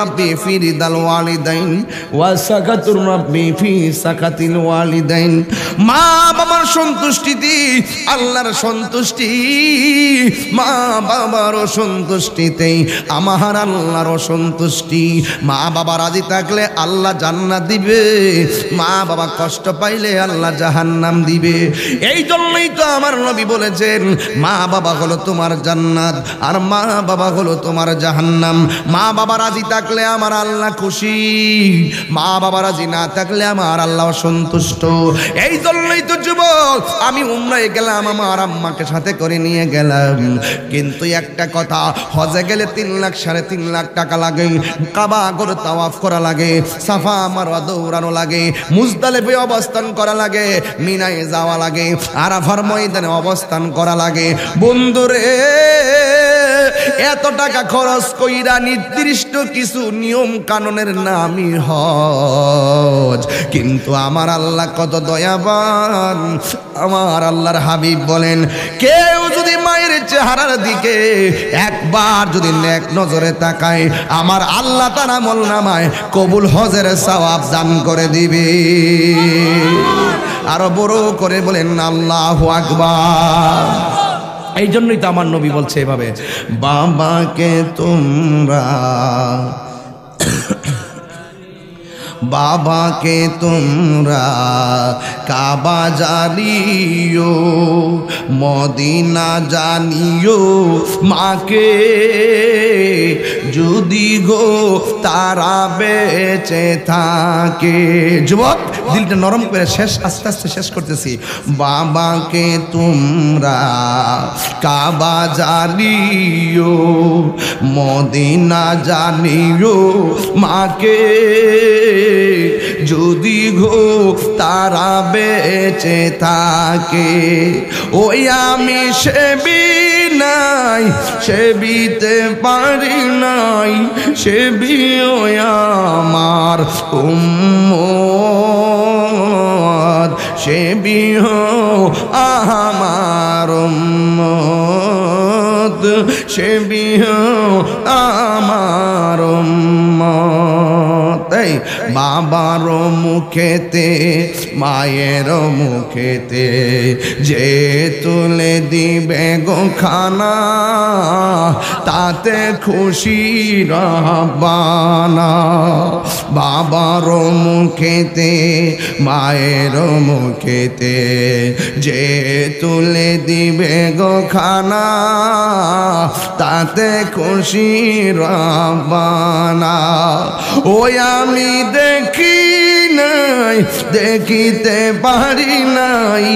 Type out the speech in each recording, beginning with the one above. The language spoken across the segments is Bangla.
ربي في رضا الوالدين وسخط ربي في سخط الوالدين মা বাবার সন্তুষ্টিতে আল্লাহর সন্তুষ্টি মা বাবার সন্তুষ্টিতে আমার আল্লাহর সন্তুষ্টি মা বাবা রাজি থাকলে আল্লাহ জান্নাত দিবে মা বাবা কষ্ট পাইলে আল্লাহ জাহান্নাম দিবে এই জন্যই তো আমার নবী বলেছেন মা বাবা হলো তোমার জান্নাত আর মা বাবা হলো তোমার জাহান্নাম মা বাবা রাজি থাকলে আমার আল্লাহ খুশি মা বাবা রাজি না থাকলে আমার আল্লাহ সন্তুষ্ট এই জন্যই তো যুবক আমি উমরায় গেলাম আমার আম্মাকে সাথে করে নিয়ে গেলাম কিন্তু একটা কথা হজে গেলে 3 লাখ 3.5 লাখ টাকা লাগে কাবা ঘর তাওয়াফ করা লাগে সাফা মারওয়া দৌড়ানো লাগে মুজদালিফে অবস্থান করা লাগে মিনায় যাওয়া লাগে আরাফার ময়দানে অবস্থান করা লাগে বন্ধুরে এত টাকা খরচ কইরা নির্দিষ্ট কিছু নিয়ম কানুনের নামই হজ কিন্তু আমার আল্লাহ কত দয়াবান আমার আল্লাহর হাবিব বলেন কেউ যদি মায়ের চেহারার দিকে একবার যদি নেক নজরে তাকায় আমার আল্লাহ তার আমলনামায় কবুল হজের সওয়াব দান করে দিবে আরো বড় করে বলেন আল্লাহু আকবার এই জন্যই তো আমার নবী বলছে এভাবে বাবাকে তোমরা কাবা জানিও মদিনা জানিও মাকে যদি গো তারা বেঁচে থাকে যুবক দিলটা নরম করে আস্তে আস্তে শেষ করতেছি বাবাকে তোমরা কাবা জানিও মদিনা জানিও মাকে যদি গো তারা বেঁচে থাকে ওই আমি সেবিতে পারি নাই সেবিও আমার উম্মত সেবিও আমার উম্মত সেবিও আমার উম্মত বাবার মুখেতে মায়ের মুখেতে যে তুলে দিবে গো খানা তাতে খুশি রব্বানা বাবার মুখেতে মায়ের মুখেতে যে তুলে দিবে গো খানা তাতে খুশি রব্বানা ওই আমি দেখি নাই দেখিতে পারি নাই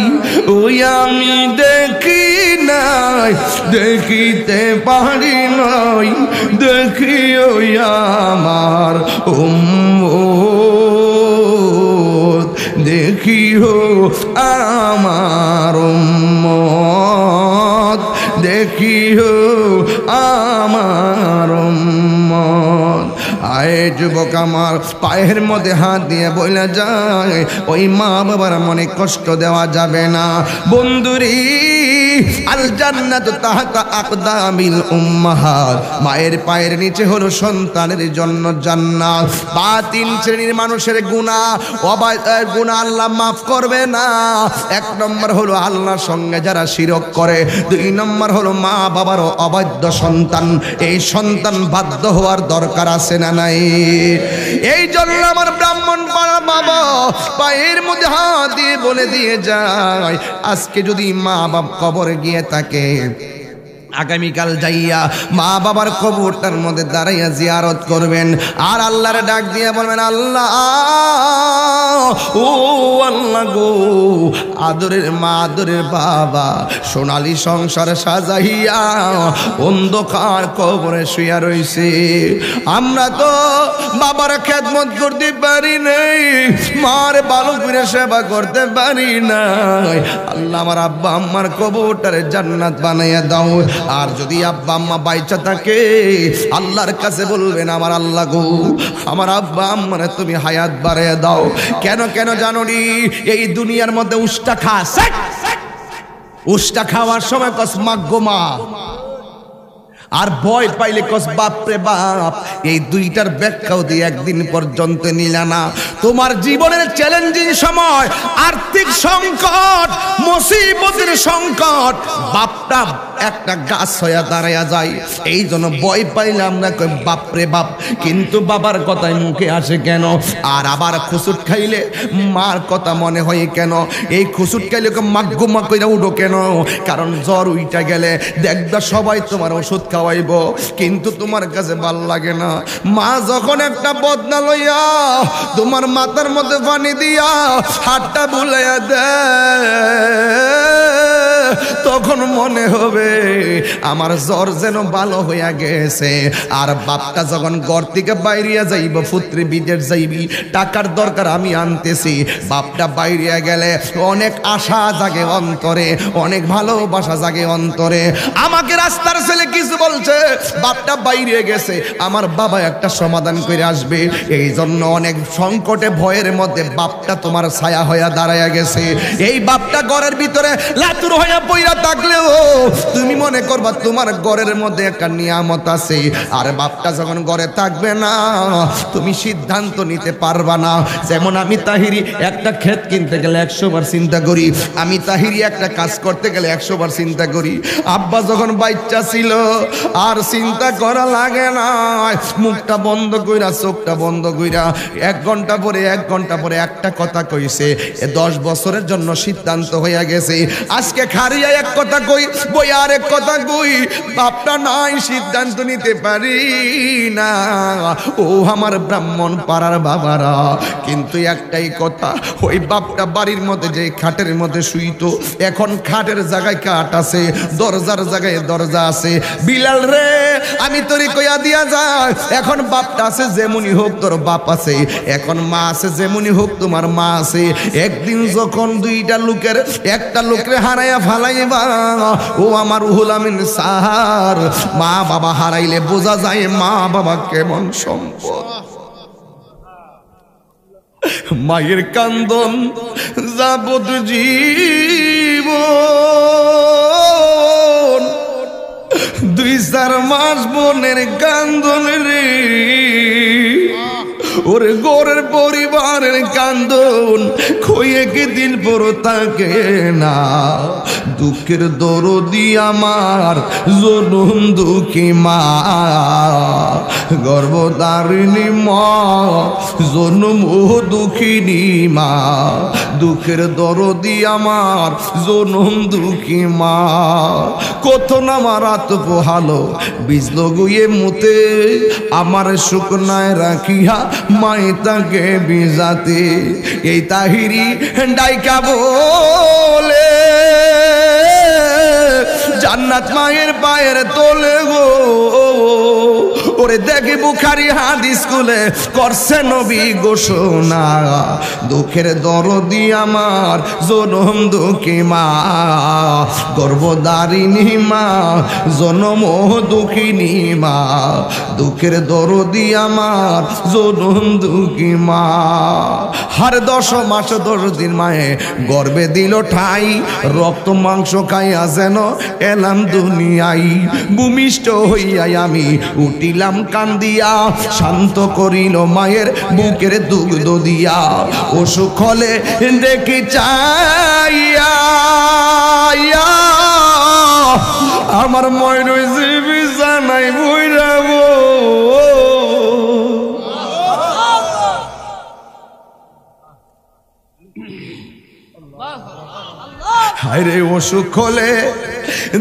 ওই আমি দেখি নাই দেখিতে পারি নাই দেখি ওই আমার উম্মত দেখিও আমার উম্মত দেখিও আমার উম্মত আয় যুবক আমার পায়ের মধ্যে হাত দিয়ে বইলা যায় ওই মা বাবার মনে কষ্ট দেওয়া যাবে না বন্ধুরি আল জান্নাতু তাহতা আকদামিল উম্মাহাত মায়ের পায়ের নিচে হলো সন্তানের জন্য জান্নাত 3 শ্রেণীর মানুষের গুনাহ অবাধ্যের গুনাহ আল্লাহ মাফ করবে না 1 নম্বর হলো আল্লাহর সঙ্গে যারা শিরক করে 2 নম্বর হলো মা বাবার অবাধ্য সন্তান এই সন্তান বাধ্য হওয়ার দরকার আছে না নাই এই জন্য আমার ব্রাহ্মণ পাড়া বাবা পায়ের মধ্যে হাত দিয়ে বলে দিয়ে যায় আজকে যদি মা বাপ কবরে গিয়ে থাকে আগামীকাল যাইয়া মা বাবার কবরটার মধ্যে দাঁড়াইয়া জিয়ারত করবেন আর আল্লাহর ডাক দিয়ে বলবেন আল্লাহ ও আল্লাহ গো আদরের মা আদরের বাবা সোনালী সংসার সাজাইয়া অন্ধকার কবরে শুয়া রইছে আমরা তো বাবার খেদমত করতে পারি নাই মার ভালো করে সেবা করতে পারি নাই আল্লাহ আমার আব্বা আম্মার কবরটারে জান্নাত বানাইয়া দাও আর যদি আব্বা আম্মা বাইচা থাকে আল্লাহর কাছে বলবেন আমার আল্লাহ গো আমার আব্বা আম্মারে তুমি হায়াত বাড়াইয়া দাও কেন কেন জানো নি এই দুনিয়ার মধ্যে উষ্টা খাওয়ার সময় কস মাগো মা আর ভয় পাইলে কস বাপরে বাপ, এই দুইটার ব্যাখ্যাও দিয়ে একদিন পর্যন্ত নিলা না। তোমার জীবনের চ্যালেঞ্জিং সময়, আর্থিক সংকট, মুসিবতের সংকট, বাপটা একটা গাছ হয়ে দাঁড়ায়া যায়। এই জন্য ভয় পাইলে আমরা কই বাপরে বাপ, কিন্তু বাবার কথাই মুখে আসে কেন? আর আবার খুসুট খাইলে মার কথা মনে হয় কেন? এই খুসুট খাইলে মাগ্গুমা কইরা উঠো কেন? কারণ জ্বর উইটা গেলে দেখবা সবাই তোমার ওষুধ খাওয়াইব, কিন্তু তোমার কাছে ভাল লাগে না। মা যখন একটা বদনা লইয়া তোমার মাথার মধ্যে পানি দিয়া হাতটা বুলাইয়া দেয়, তখন মনে হবে আমার জ্বর যেন ভালো হইয়া গেছে। আর বাপটা যখন ঘর থেকে বাইরিয়া যাইব, পুত্রী বিদেশ যাইবি, টাকার দরকার আমি আনতেছি, বাপটা বাইরিয়া গেলে অনেক আশা জাগে অন্তরে, অনেক ভালোবাসা জাগে অন্তরে। আমাকে রাস্তার ছেলে কিছু বলছে, বাপটা বাইরে গেছে, আমার বাবা একটা সমাধান করে আসবে। এই জন্য অনেক সংকটে ভয়ের মধ্যে বাপটা তোমার ছায়া হইয়া দাঁড়াইয়া গেছে। এই বাপটা ঘরের ভিতরে লাতুর হইয়া পইরা থাকলেও তুমি মনে করবা তোমার ঘরের মধ্যে একটা নিয়ামত আছে। আর বাপটা যখন ঘরে থাকবে না, তুমি সিদ্ধান্ত নিতে পারবা না। যেমন আমি তাহিরি একটা ক্ষেত কিনতে গেলে 100 বার চিন্তা করি, আমি তাহিরি একটা কাজ করতে গেলে 100 বার চিন্তা করি। আব্বা যখন বাচ্চা ছিল আর চিন্তা করা লাগে না, মুখটা বন্ধ কইরা চোখটা বন্ধ কইরা 1 ঘন্টা পরে একটা কথা কইছে, 10 বছরের জন্য সিদ্ধান্ত হইয়া গেছে। আজকে খারিয়া এক কথা কই, বই আর এক কথা কই, বাপটা নাই, সিদ্ধান্ত নিতে পারি না। ও আমার ব্রাহ্মণ পাড়ার বাবারা, কিন্তু একটাই কথা, ওই বাপটা বাড়ির মধ্যে যে খাটের মধ্যে শুইতো, এখন খাটের জায়গায় কাঠ আছে, দরজার জায়গায় দরজা আছে। বিলাল রে, আমি তোরে কইয়া দিয়া যায়, এখন বাপটা আছে যেমনই হোক তোর বাপ আছে, এখন মা আছে যেমনই হোক তোমার মা আছে। একদিন যখন দুইটা লোকের একটা লোকরে হারাইয়া ফালাইবা, ও আমার রুহুল আমিন সাহার, মা বাবা হারাইলে বোঝা যায় মা বাবা কেমন সম্পদ। মায়ের কান্দন যাবত জীবন, 2-4 মাস বোনের কান্দন রে, ওরে গোরের পরিবারের কান্দন খইয়ে কি দিন পর থাকে না। দুঃখের দরদি আমার জনম দুঃখী মা, গর্ভধারিণী মা, জনম দুঃখিনী মা, দুঃখের দরদি আমার জনম দুঃখী মা। কত না আমার রাত পোহালো বিজল গুয়ে মুতে, আমার শুকনায় রাখিয়া মায়ে তাকে বিজাতে। এই তাহিরি ডাইকা বলে জান্নাত মায়ের পায়ের তোলে গো, ওরে দেখি বুখারী হাদিস খুলে করছে নবী ঘোষণা, দুঃখের দরদি আমার জনম দুঃখী মা, গর্ভধারিণী মা, জনম দুঃখিনী মা, দুঃখের দরদি আমার জনম দুঃখী মা। হার 10 মাস 10 দিন মায়ে গর্বে দিল ঠাই, রক্ত মাংস খাইয়া যেন এলাম দুনিয়াই। ভূমিষ্ঠ হইয়াই আমি উঠিলাম কান্দিয়া, শান্ত করিল মায়ের বুকের দুগ্ধ দিয়া। অসুখ হলে দেখি চাইয়া আমার ময় রয়েছে বিছানায় বইরা গো। হায়রে অসুখ হলে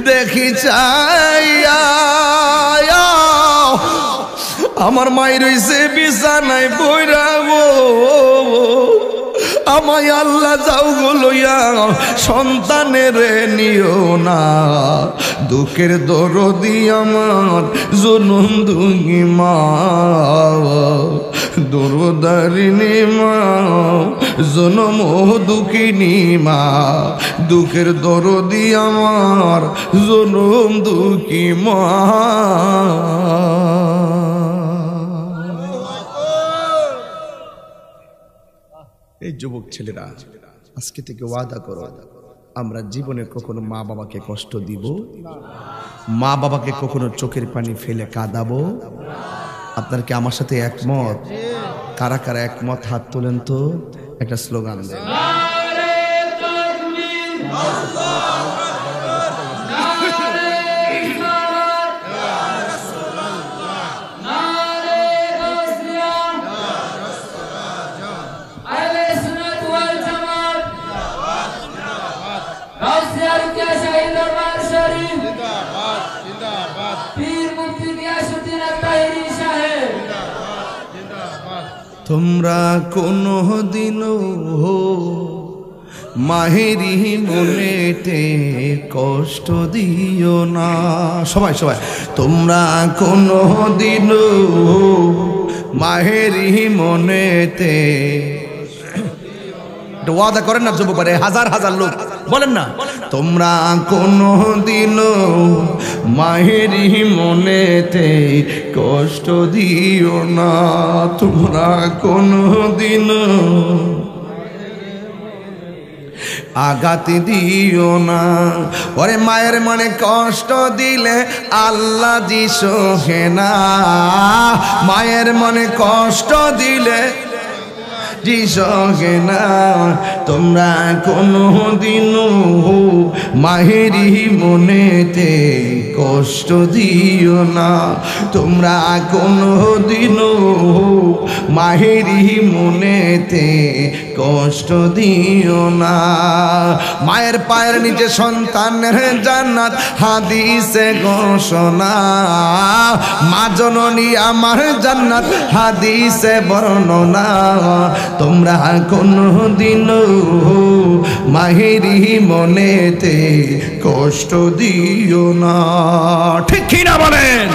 দেখি চাইয়া আমার মায়ের রইছে বিছানায় বইরা গো। আমায় আল্লাহ যাও গো লইয়া সন্তানের নিও না, দুঃখের দরদি আমার জনম দুঃখী মা, দরদারিণী মা, জনম দুঃখিনী মা, দুঃখের দরদি আমার জনম দুঃখী মা। এই যুবক ছেলেরা, আজকে থেকে ওয়াদা করো আমরা জীবনে কখনো মা বাবাকে কষ্ট দিব মা বাবাকে কখনো চোখের পানি ফেলে কাঁদাবো? আপনার কি আমার সাথে একমত? কারা কারা একমত হাত তোলেন তো, একটা স্লোগান দেন। তোমরা কোনো দিনও মাহেরি মনেতে কষ্ট দিও না। সবাই সবাই, তোমরা কোনো দিনও মাহেরি মনেতে ওয়াদা করেন না যুবক, হাজার হাজার লোক বলেন না, তোমরা কোনো দিনও মাহেরি মনেতে কষ্ট দিও না। তোমরা কোনো দিনও আঘাত দিও না। ওরে মায়ের মনে কষ্ট দিলে আল্লাহ জি সহে না। মায়ের মনে কষ্ট দিলে জি সহে না। তোমরা কোনো দিনও মাহেরি মনেতে কষ্ট দিও না। তোমরা কোনো দিনও মাহেরি মনেতে কষ্ট দিও না। মায়ের পায়ের নিচে সন্তানের জান্নাত হাদিসে ঘোষণা। মা জননী আমার জান্নাত হাদিসে বর্ণনা। তোমরা কোনো দিনও মাহেরি মনেতে কষ্ট দিও না। ঠিক কি না বলেন?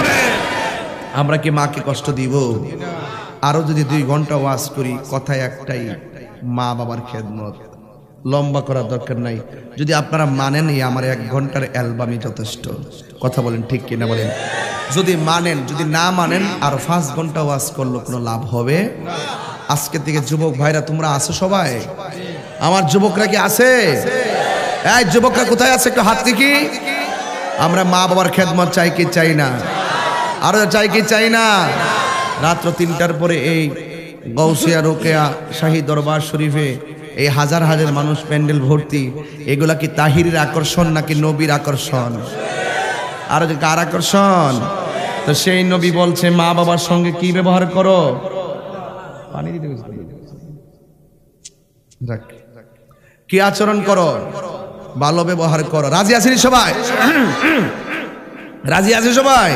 আমরা কি মাকে কষ্ট দিব? আরো যদি 2 ঘন্টা ওয়াজ করি, কথায় একটাই, মা বাবার খেদমত। লম্বা করার দরকার নাই। যদি আপনারা মানেন এই আমার 1 ঘন্টার অ্যালবামই যথেষ্ট। কথা বলেন ঠিক কিনা বলেন? যদি মানেন, যদি না মানেন আরো 5 ঘন্টা ওয়াজ করলে কোনো লাভ হবে? আজকে থেকে যুবক ভাইরা তোমরা আছো সবাই? আমার যুবকরা কি আছে? এই যুবকরা কোথায় আছে? একটু হাত দেখি। আমরা মা বাবার খেদমত চাই কি চাই না? আরো চাই কি চাই না? রাত্র 3টার পরে এই গাউসিয়া রোকেয়া শাহী দরবার শরীফে এই হাজার হাজার মানুষ প্যান্ডেল ভর্তি, এগুলা কি তাহিরের আকর্ষণ নাকি নবীর আকর্ষণ? আর কার আকর্ষণ? তো সেই নবী বলছে মা বাবার সঙ্গে কি ব্যবহার করো? পানি দিতে কি আচরণ করো? ভালো ব্যবহার করো। রাজি আছেন সবাই? রাজি আছে সবাই?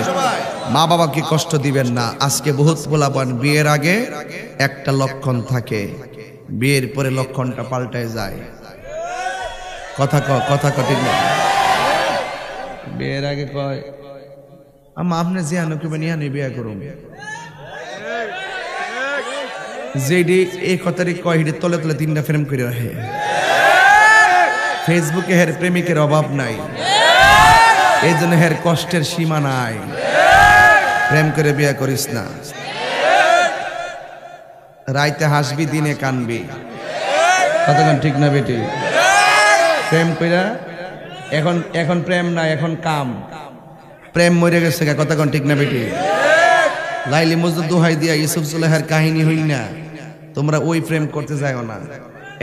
মা বাবাকে কষ্ট দিবেন না। আজকে বহুত পোলাপান বিয়ের আগে একটা লক্ষণ থাকে, বিয়ের পরে লক্ষণটা পাল্টায় যায়। কথা ঠিক না? বিয়ের আগে কয় আপনি যে আনুকে নিয়ে বিয়ে করুন, যেডি এই কথারই কয় হিডে তলে তলে 3টা ফ্রেম করে রাখে। ফেসবুকে হের প্রেমিকের অভাব নাই, এই জন্য হের কষ্টের সীমা নাই। প্রেম করে বিয়ে করিস না। রাইতে হাসবি, দিনে কানবি। কতক্ষণ ঠিক না বেটি? প্রেম কইরা এখন প্রেম নাই, এখন কাম। প্রেম মরে গেছে। কতক্ষণ ঠিক না বেটি? লাইলি মজনু দোহাই দিয়া ইউসুফ জুলেখার কাহিনী হই না, তোমরা ওই প্রেম করতে যাও না।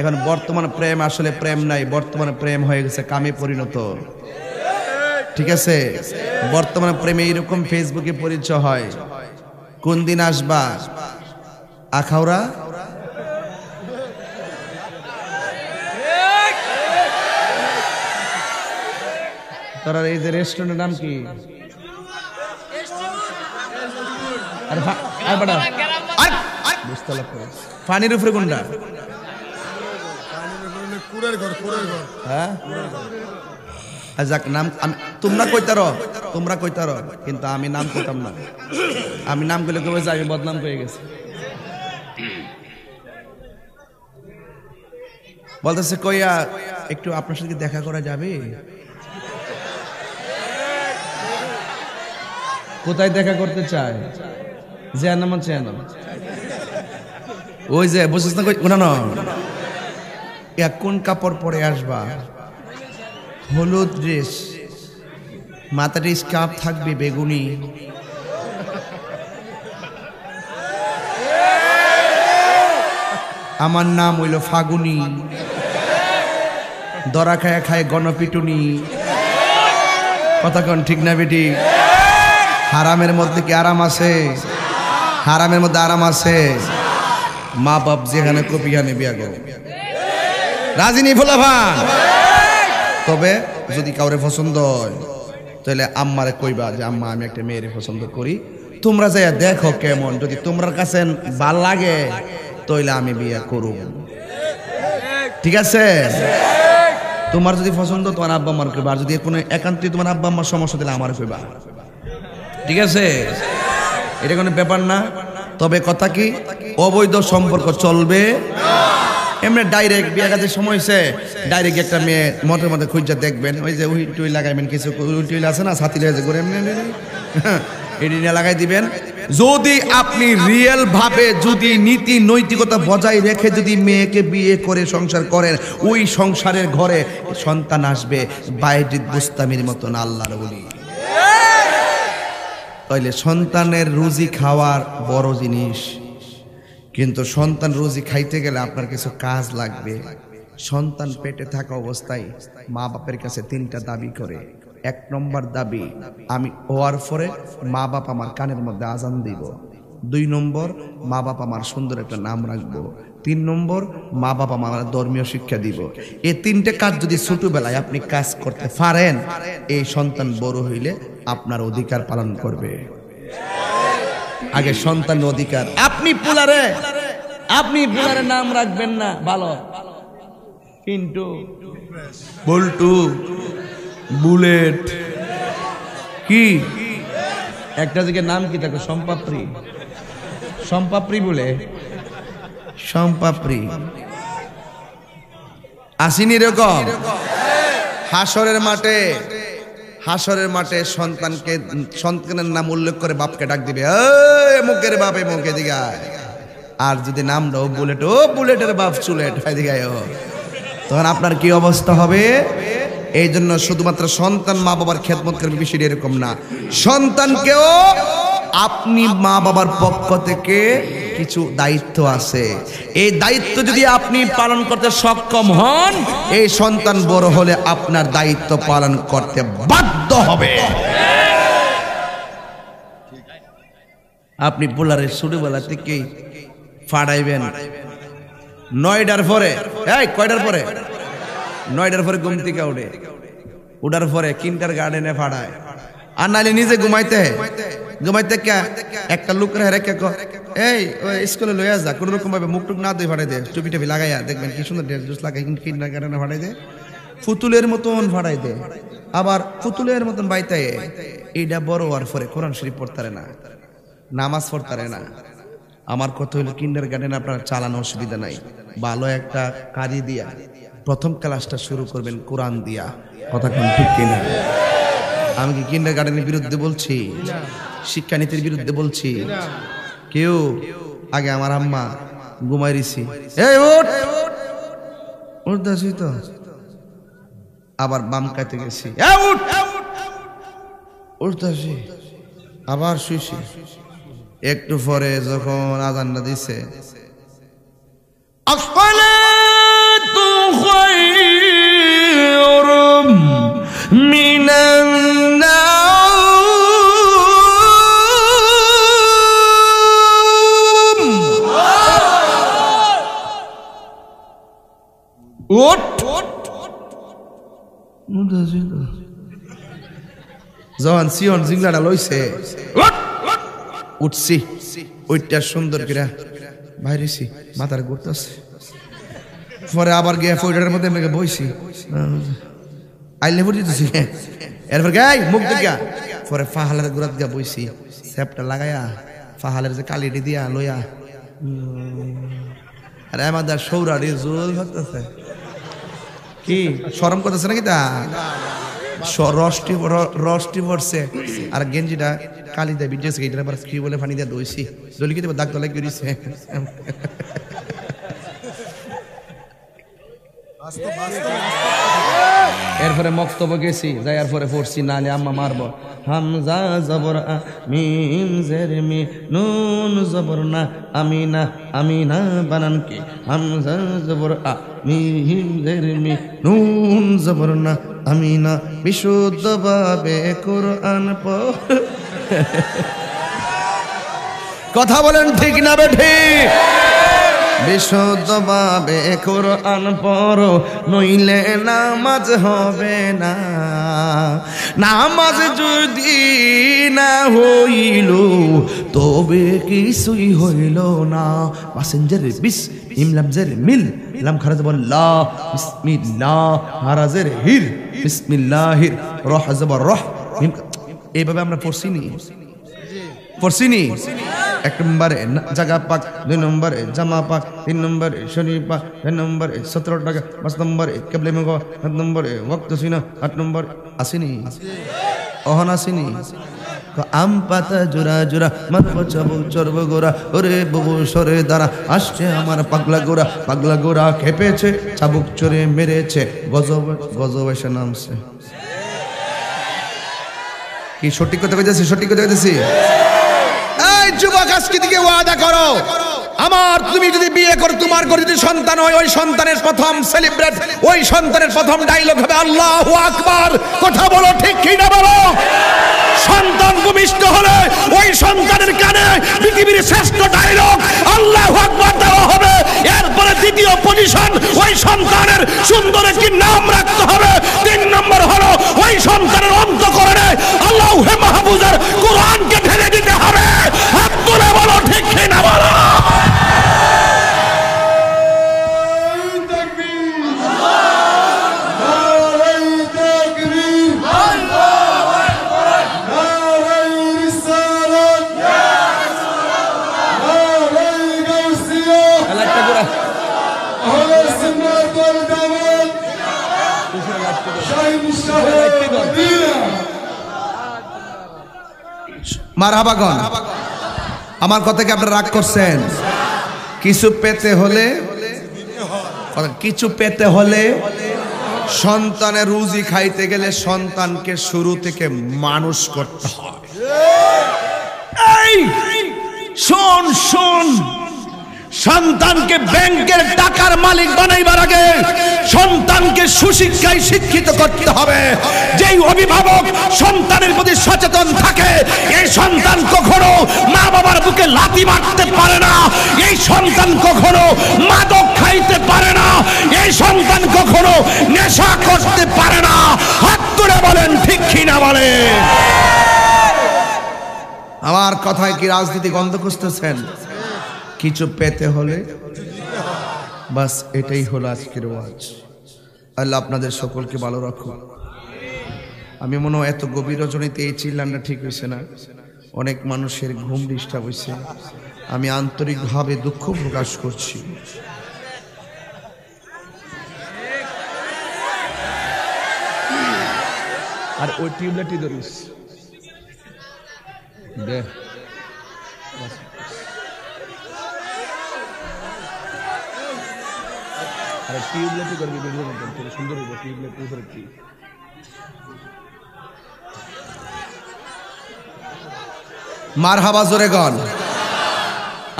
এখন বর্তমান প্রেম আসলে প্রেম নাই, বর্তমানে প্রেম হয়ে গেছে কামে পরিণত। ঠিক আছে? বর্তমানে প্রেমে এরকম ফেসবুকে পরিচয় হয়। কোন দিন আসবা আখাউড়া? তোর এই যে রেস্টুরেন্টের নাম কি? পানির উপরে কোনটা? হ্যাঁ যাক, নাম তোমরা কইতার, কিন্তু আমি নাম কইতাম না। আমি নাম কইলে কেউ আমি বদনাম হয়ে গেছি। বলতেছে কইয়া একটু আপনার সাথে দেখা করা যাবে? কোথায় দেখা করতে চায়? ওই যে বুঝছিস না কোন কাপড় পরে আসবা? হলুদ ড্রেস, মাথাটা স্কার্ফ থাকবে বেগুনি, আমার নাম হইল ফাগুনি, দরা খায় খায় গণপিটুনি। কথা কোন ঠিক না বেটি? হারামের মধ্যে কি আরাম আছে? হারামের মধ্যে আরাম আছে? মা বাপ যেখানে কপিখানে বিয়া করো, রাজি নেই ভোলা ভাই। তবে যদি কাউরে পছন্দ হয় তাহলে আম্মারে কইবা যে আম্মা আমি একটা মেয়েরে পছন্দ করি, তোমরা যাইয়া দেখো কেমন, যদি তোমার কাছে ভাল লাগে তাহলে আমি বিয়ে করব, ঠিক আছে? তোমার যদি পছন্দ তোমার আব্বা আম্মার কইবা, আর যদি কোনো একান্তই তোমার আব্বা আম্মার সমস্যা দিলে আমার কইবা, ঠিক আছে? এটা কোনো ব্যাপার না। তবে কথা কি, অবৈধ সম্পর্ক চলবে এমনি ডাইরেক্ট বিয়ে কাজের সময় হয়েছে ডাইরেক্ট একটা মেয়ে মঠের মধ্যে খুঁজা দেখবেন, ওই যে উইল টুইল লাগাইবেন, কিছু উইল টুইল আছে না ছাতি রয়েছে করে এমনি এটি নিয়ে লাগাই দিবেন। যদি আপনি রিয়েল ভাবে যদি নীতি নৈতিকতা বজায় রেখে যদি মেয়েকে বিয়ে করে সংসার করেন, ওই সংসারের ঘরে সন্তান আসবে বাইজিদ বুস্তামির মতন আল্লাহর ওলি। তাইলে সন্তানের রুজি খাওয়ার বড় জিনিস, কিন্তু সন্তান রুজি খাইতে গেলে আপনার কিছু কাজ লাগবে। সন্তান পেটে থাকা অবস্থায় মা বাপের কাছে 3টা দাবি করে। 1 নম্বর দাবি, আমি হওয়ার পরে মা বাপ আমার কানের মধ্যে আজান দিব। 2 নম্বর, মা বাপ আমার সুন্দর একটা নাম রাখবো। 3 নম্বর, মা বাপ আমার ধর্মীয় শিক্ষা দিব। এই 3টে কাজ যদি ছোটবেলায় আপনি কাজ করতে পারেন, এই সন্তান বড় হইলে আপনার অধিকার পালন করবে। আগে সন্তান অধিকার। আপনি পুলারে নাম রাখবেন না ভালো, কিন্তু বল্টু, বুলেট, কি একটা জায়গায় নাম কি থাকে, সম্পাপ্রি বলে, সম্পাপ্রি আসেনি এরকম? হাসরের মাঠে সন্তানের নাম উল্লেখ করে বাপকে ডাক দিবে, মুখের বাপ মুখে দিগায়। আর যদি নাম দাও বুলেট, ও বুলেটের বাপ চুলেট দিগায়, তখন আপনার কি অবস্থা হবে? এই জন্য শুধুমাত্র সন্তান মা বাবার খেদমত করবে বিষয়টা এরকম না, সন্তানকেও আপনি মা বাবার পক্ষ থেকে কিছু দায়িত্ব আছে। এই দায়িত্ব যদি আপনি পালন করতে সক্ষম হন, এই সন্তান বড় হলে আপনার দায়িত্ব পালন করতে বাধ্য হবে। আপনি পোলারের ছোটবেলা থেকেই ফাড়াইবেন 9টার পরে, কয়টার পরে? 9টার পরে ঘুম থেকে উঠার পরে কিন্ডারগার্টেনে ফাড়ায়, আর নাইলে নিজে ঘুমাইতে একটা লোক রেখে এই স্কুলে লইয়া যা, কোন রকম ভাবে মুখ টুক না দিয়ে ফাটাই দে, টুপি টুপি লাগাইয়া, দেখবেন কি সুন্দর ড্রেস লাগাই কিন্ডারগার্টেনে ফাটাই দে, ফুতুলের মতন ফাটাই দে, আবার ফুতুলের মতন বাইতে। এইটা বড় হওয়ার পরে কোরআন শরীফ পড়তারে না, নামাজ পড়তারে না। আমার কথা হইল কিন্ডারগার্টেন আপনার চালানো অসুবিধা নাই, ভালো একটা কারি দিয়া প্রথম ক্লাসটা শুরু করবেন কোরআন দিয়া। কথা কোন ঠিক কিনা? আমি কি কিন্ডারগার্টেনের বিরুদ্ধে বলছি? শিক্ষানীতির বিরুদ্ধে বলছি? কেউ আগে আমার আম্মা ঘুমাই দিছি, এই উঠতেছি তো, আবার বাম কাতে গেছি, উঠতেছি, আবার শুইছি। একটু পরে যখন আজানটা দিছে, আসসালাতু খায়রুম মিনান নাওম, ওঠ যখন সিয়ন জিংলাটা লইছে, উঠছি, ওইটা সুন্দর করে বাইরেছি, মাথার ঘুরতেছে। পরে আবার গিয়ে ফোটার মধ্যে মেঘে বইছি, আইলে বুঝিতেছি, এরপর গাই মুখ দেখা, পরে ফাহালের গুড়াত গিয়া বইছি, স্যাপটা লাগাইয়া ফাহালের যে কালিটি দিয়া লইয়া, আরে আমাদের সৌরারি জোল হতেছে, কি শরম করতেছে নাকি? তা রসটি পড়ছে, আর গেঞ্জিটা কালি দেয় বিজেছে, এটা আবার কি বলে পানি দিয়ে দইছি, দলি কি দাগ তলাই করিছে। এরপরে মক্তব্য গেছি যাই এরপরে পড়ছি নালে আম্মা মারবো হামজা জবর আ মিম জের মি নুন জবর না আমিনা আমিনা বানান কি হামজা জবর আ মিম জের মি নুন জবর না আমিনা বিশুদ্ধভাবে কোরআন পড়। কথা বলেন ঠিক না বেঠি? বিশুদ্ধভাবে কোরআন পড়ো নইলে নামাজ হবে না। নামাজ যদি না হইল তবে কিছুই হইল না। পাসেঞ্জার বিস ইমলামজের মিল লাম খারাজ বল্লা বিসমিল্লাহ হারাজের হির বিসমিল্লাহির রহ জবর রহ। এইভাবে আমরা পড়ছিনি পড়ছিনি। এক নম্বরে জাগা পাক, 2 নম্বরে জামা পাক, 3 নম্বরে শরীর পাক, 4 নম্বরে 17 টাকা, 5 নম্বরে কেবলে মুখ, 7 নম্বরে ওয়াক্ত সিনা, 8 নম্বর আসেনি অহন আসেনি। তো আম পাতা জোড়া জোড়া মাত চাবুক চর্ব গোড়া ওরে ববু সরে দাঁড়া আসছে আমার পাগলা গোড়া। পাগলা গোড়া খেপেছে চাবুক চড়ে মেরেছে গজব গজব এসে নামছে। কি সঠিক কথা কইতেছি? সঠিক কথা কইতেছি? এই যুবক আজকে থেকে ওয়াদা করো আমার তুমি যদি বিয়ে করো তোমার ঘরে যদি সন্তান হয় ওই সন্তানের প্রথম সেলিব্রেট ওই সন্তানের প্রথম ডায়লগ হবে আল্লাহু আকবার। কথা বলো ঠিক কি না বলো? সন্তান ভূমিষ্ঠ হলে ওই সন্তানের কানে পৃথিবীর শ্রেষ্ঠ ডায়লগ আল্লাহু আকবার দেওয়া হবে। এরপরে দ্বিতীয় পজিশন ওই সন্তানের সুন্দর একটি নাম রাখতে হবে। 3 নম্বর হলো ওই সন্তানের অন্তঃকরণে আল্লাহু মাহফুজের কোরআনকে ঢেলে দিতে হবে। হাত তুলে বলো ঠিক কি না বলো? মারহাবাগন। আমার কথা কি আপনারা রাগ করছেন? কিছু পেতে হলে সন্তানের রুজি খাইতে গেলে সন্তানকে শুরু থেকে মানুষ করতে হয়। এই শোন শোন, সন্তানকে ব্যাংকের টাকার মালিক বানাইবার আগে সন্তানকে সুশিক্ষায় শিক্ষিত করতে হবে। যেই অভিভাবক সন্তানের প্রতি সচেতন থাকে এই সন্তান কখনো মা বাবার বুকে লাথি মারতে পারে না। এই সন্তান কখনো মাদক খাইতে পারে না। এই সন্তান কখনো নেশা করতে পারে না। হাত তুলে বলেন ঠিক কি না বলে? আমার কথায় কি রাজনীতি গন্ধ খুঁজতেছেন? কিছু পেতে হলে বাস এটাই হলো আজকের ওয়াজ। আল্লাহ আপনাদের সকলকে ভালো রাখুন। আমি মনে হয় এত গভীর রজনীতে এই চিল্লানটা ঠিক হয়েছে না। অনেক মানুষের ঘুম ডিস্টার্ব হয়েছে। আমি আন্তরিকভাবে দুঃখ প্রকাশ করছি। আর ওই টিউবলাইটই ধরিস দে। আরে টিউবলাইটই করবি ভিডিও করতে খুব সুন্দর হবে। টিউবলাইট উপরে কি মারহাবা জোরে গন।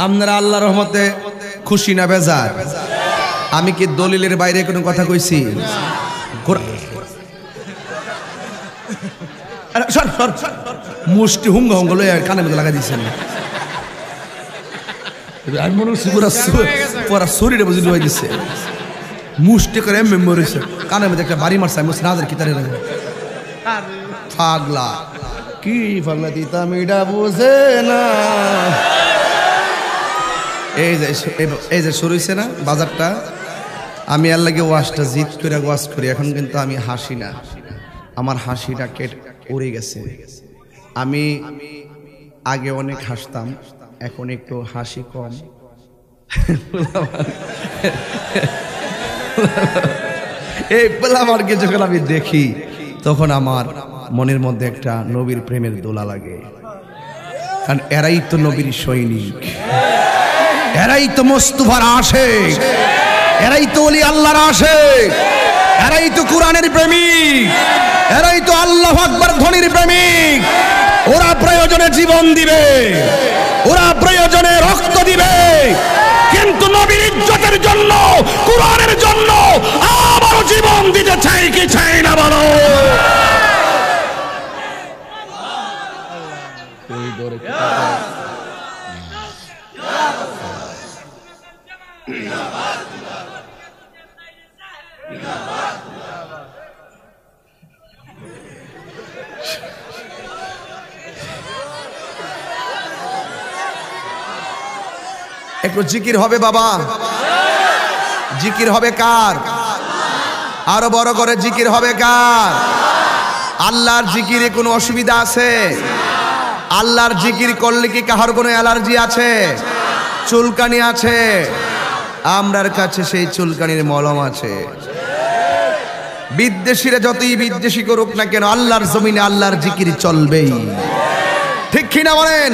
আপনারা আল্লাহর রহমতে খুশি না বেজার? আমি কি দলিলের বাইরে কোনো কথা কইছি? মুষ্টি হুঙ্গা হুঙ্গা লয়ে কানের মধ্যে লাগা দিচ্ছেন। আমি মনে হচ্ছে পুরা শরীরে বুঝি লুয়াই দিচ্ছে। মুষ্টি করে মেমোরিছে কানের মধ্যে একটা বাড়ি মারছে। আমি নাদের কিতারে পাগলা কি পাগলা দিতাম এটা বুঝে না। এই যে শুরু হয়েছে না বাজারটা। আমি আর লাগে ওয়াজটা জিত করে ওয়াজ করি। এখন কিন্তু আমি হাসি না, আমার হাসিটা কেটে উড়ে গেছে। আমি আগে অনেক হাসতাম, এখন একটু হাসি কম। এই পোলামারকে যখন আমি দেখি তখন আমার মনের মধ্যে একটা নবীর প্রেমের দোলা লাগে। কারণ এরাই তো নবীর সৈনিক, এরাই তো মুস্তাফার আশিক, এরাই তো ওলি আল্লাহর আশিক, এরাই তো কোরআনের প্রেমিক, এরাই তো আল্লাহু আকবার ধ্বনির প্রেমিক। ওরা প্রয়োজনে জীবন দিবে, ওরা প্রয়োজনে রক্ত দিবে, কিন্তু নবীর ইজ্জতের জন্য, কোরআনের জন্য আবারও জীবন দিতে চাই কি চাই না বলো? একটু জিকির হবে বাবা, জিকির হবে কার? আরো বড় করে জিকির হবে কার? আল্লাহর জিকিরে কোনো অসুবিধা আছে? আল্লাহর জিকির করলে কি কাহার কোনো অ্যালার্জি আছে, চুলকানি আছে? আমরার কাছে সেই চুলকানির মলম আছে। বিদ্বেষীরা যতই বিদ্বেষী করুক না কেন, আল্লাহর জমিনে আল্লাহর জিকির চলবেই, ঠিক কিনা বলেন?